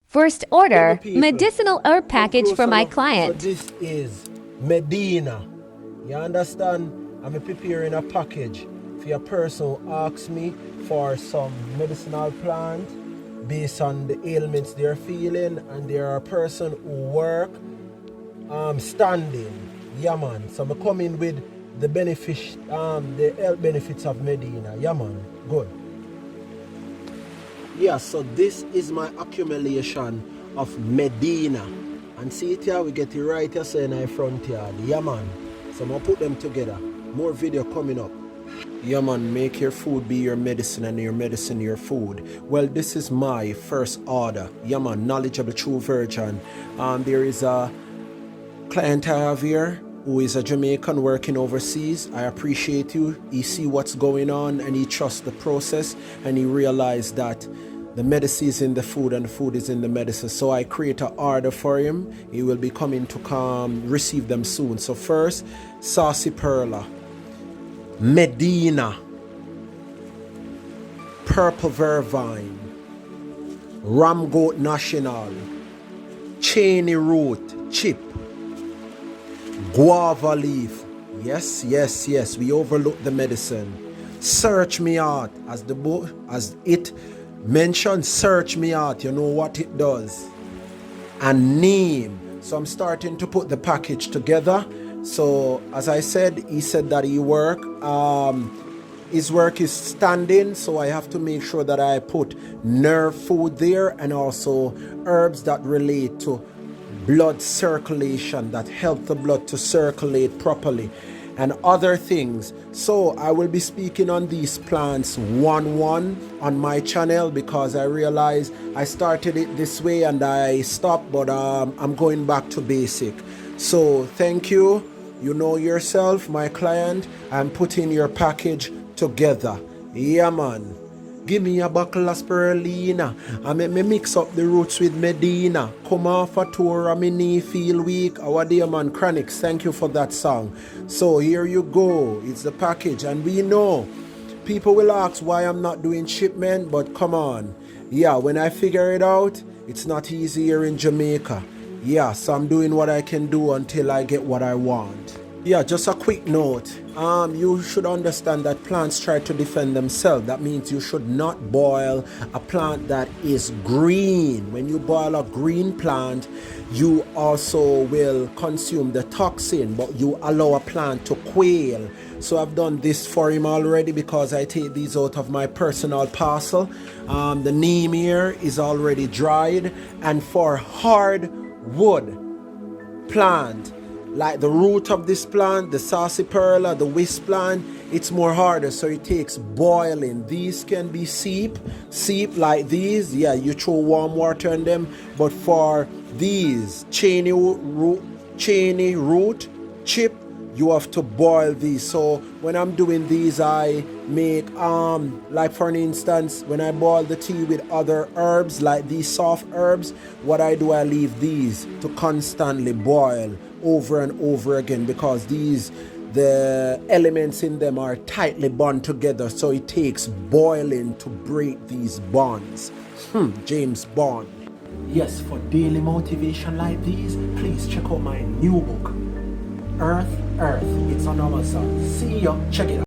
First order, medicinal herb package for my client. So this is Medina. You understand? I'm preparing a package for a person who asks me for some medicinal plant based on the ailments they're feeling, and they're a person who work standing. Yeah man. So I'm coming with the the health benefits of Medina. Yeah man. Good. Yeah, so this is my accumulation of Medina. And see it here, we get it right here, so in our front yard. Yeah man. So I'm gonna put them together. More video coming up. Yeah man, make your food be your medicine and your medicine your food. Well, this is my first order. Yeah man, knowledgeable true version. There is a client I have here who is a Jamaican working overseas. I appreciate you. He see what's going on and he trusts the process, and he realized that the medicine is in the food and the food is in the medicine. So I create an order for him. He will be coming to come receive them soon. So first, Saucy Perla, Medina, Purple Vervine, Ram Goat National, Cheney Root, Chip, Guava Leaf. Yes, yes, yes. We overlook the medicine. Search me out, as the book, as it mentioned. Search me out. You know what it does. And neem. So I'm starting to put the package together. So as I said, he said that his work is standing, so I have to make sure that I put nerve food there, and also herbs that relate to blood circulation, that help the blood to circulate properly, and other things. So I will be speaking on these plants one on my channel, because I realized I started it this way and I stopped, but I'm going back to basic. So thank you. You know yourself, my client. I'm putting your package together. Yeah man. Give me a buckle of spirulina and make me mix up the roots with Medina. Come off a tour and me knee feel weak. Our dear man Chronics, thank you for that song. So here you go. It's the package, and we know people will ask why I'm not doing shipment, but come on. Yeah, when I figure it out, it's not easy here in Jamaica. Yeah, so I'm doing what I can do until I get what I want. Yeah, just a quick note. You should understand that plants try to defend themselves. That means you should not boil a plant that is green. When you boil a green plant, you also will consume the toxin, but you allow a plant to quail. So I've done this for him already, because I take these out of my personal parcel. The neem here is already dried, and for hard wood plant, like the root of this plant, the Saucy Perla, the wisp plant, it's more harder, so it takes boiling. These can be seep like these. Yeah, you throw warm water on them. But for these cheney root, chip, you have to boil these. So when I'm doing these, I make like for an instance, when I boil the tea with other herbs like these soft herbs, what I do, I leave these to constantly boil over and over again, because the elements in them are tightly bound together, so it takes boiling to break these bonds. James Bond. Yes, for daily motivation like these, please check out my new book, Earth. It's on Amazon. See ya. Check it out.